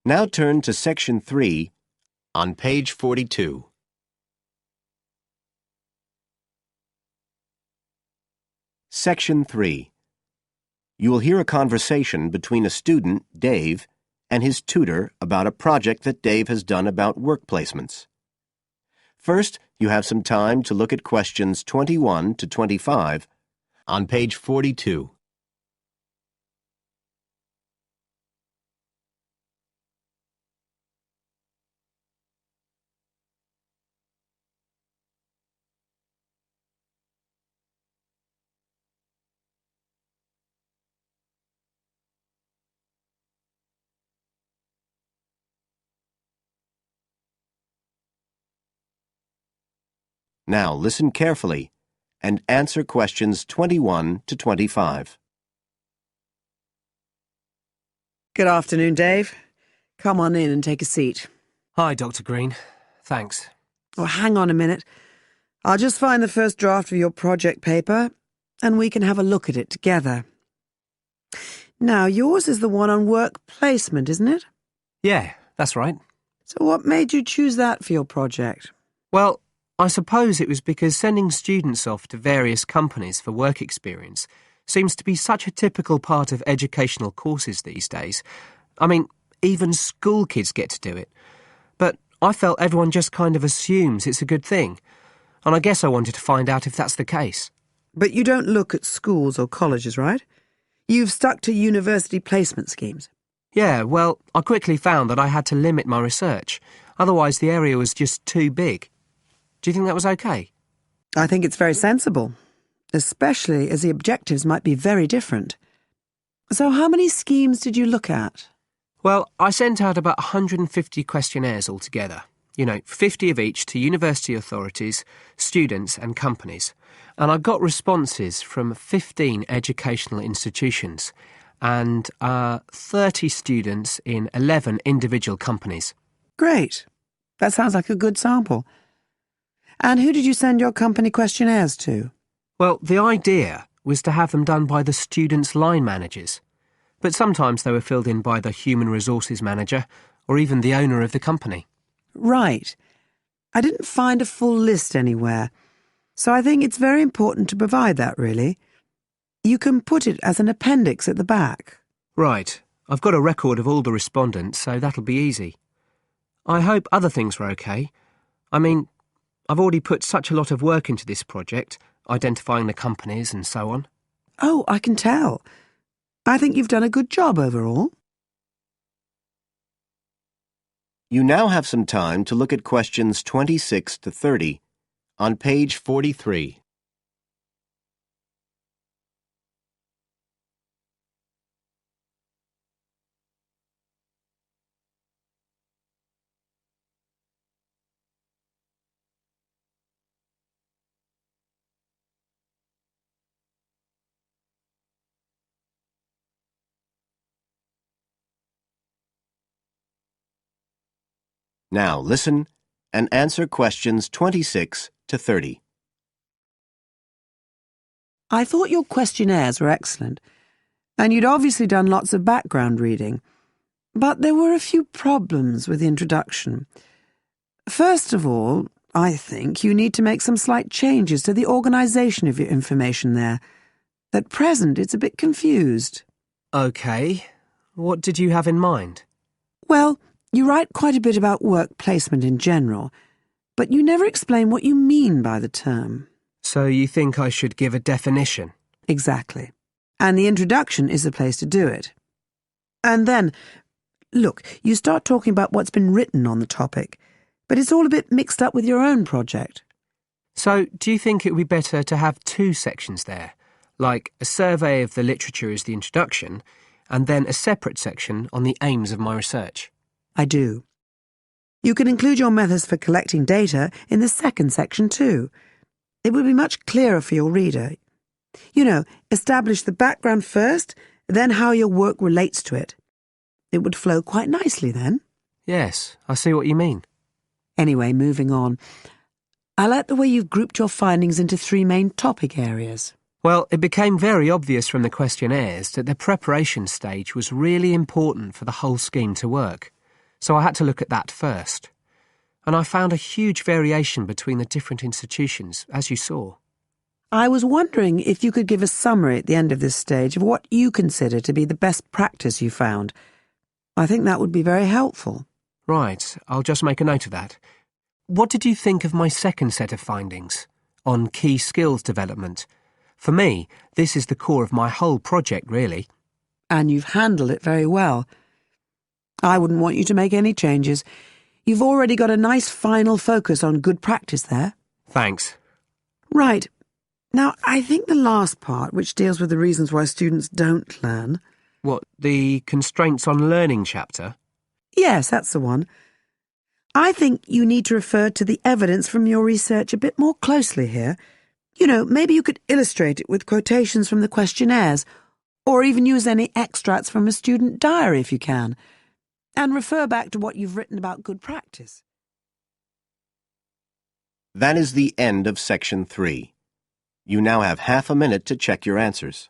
Now turn to Section 3 on page 42. Section 3. You will hear a conversation between a student, Dave, and his tutor about a project that Dave has done about work placements. First, you have some time to look at questions 21 to 25 on page 42. Now listen carefully and answer questions 21 to 25. Good afternoon, Dave. Come on in and take a seat. Hi, Dr. Green. Thanks. Oh, hang on a minute. I'll just find the first draft of your project paper, and we can have a look at it together. Now, yours is the one on work placement, isn't it? Yeah, that's right. So what made you choose that for your project? Well, I suppose it was because sending students off to various companies for work experience seems to be such a typical part of educational courses these days. I mean, even school kids get to do it. But I felt everyone just kind of assumes it's a good thing. And I guess I wanted to find out if that's the case. But you don't look at schools or colleges, right? You've stuck to university placement schemes. Yeah, well, I quickly found that I had to limit my research. Otherwise, the area was just too big. Do you think that was okay? I think it's very sensible, especially as the objectives might be very different. So how many schemes did you look at? Well, I sent out about 150 questionnaires altogether. 50 of each to university authorities, students and companies. And I got responses from 15 educational institutions and 30 students in 11 individual companies. Great. That sounds like a good sample. And who did you send your company questionnaires to? Well, the idea was to have them done by the students' line managers. But sometimes they were filled in by the human resources manager or even the owner of the company. Right. I didn't find a full list anywhere. So I think it's very important to provide that, really. You can put it as an appendix at the back. Right. I've got a record of all the respondents, so that'll be easy. I hope other things were okay. I mean, I've already put such a lot of work into this project, identifying the companies and so on. Oh, I can tell. I think you've done a good job overall. You now have some time to look at questions 26 to 30 on page 43. Now listen and answer questions 26 to 30. I thought your questionnaires were excellent, and you'd obviously done lots of background reading. But there were a few problems with the introduction. First of all, I think you need to make some slight changes to the organisation of your information there. At present, it's a bit confused. OK. What did you have in mind? Well, you write quite a bit about work placement in general, but you never explain what you mean by the term. So you think I should give a definition? Exactly. And the introduction is the place to do it. And then, look, you start talking about what's been written on the topic, but it's all a bit mixed up with your own project. So do you think it would be better to have two sections there, like a survey of the literature as the introduction, and then a separate section on the aims of my research? I do. You can include your methods for collecting data in the second section too. It would be much clearer for your reader. Establish the background first, then how your work relates to it. It would flow quite nicely then. Yes, I see what you mean. Anyway, moving on. I like the way you've grouped your findings into 3 main topic areas. Well, it became very obvious from the questionnaires that the preparation stage was really important for the whole scheme to work. so I had to look at that first. And I found a huge variation between the different institutions, as you saw. I was wondering if you could give a summary at the end of this stage of what you consider to be the best practice you found. I think that would be very helpful. Right, I'll just make a note of that. What did you think of my second set of findings on key skills development? For me, this is the core of my whole project, really. And you've handled it very well. I wouldn't want you to make any changes. You've already got a nice final focus on good practice there. Thanks. Right. Now, I think the last part, which deals with the reasons why students don't learn. What, the constraints on learning chapter? Yes, that's the one. I think you need to refer to the evidence from your research a bit more closely here. You know, maybe you could illustrate it with quotations from the questionnaires, or even use any extracts from a student diary if you can, and refer back to what you've written about good practice. That is the end of Section 3. You now have half a minute to check your answers.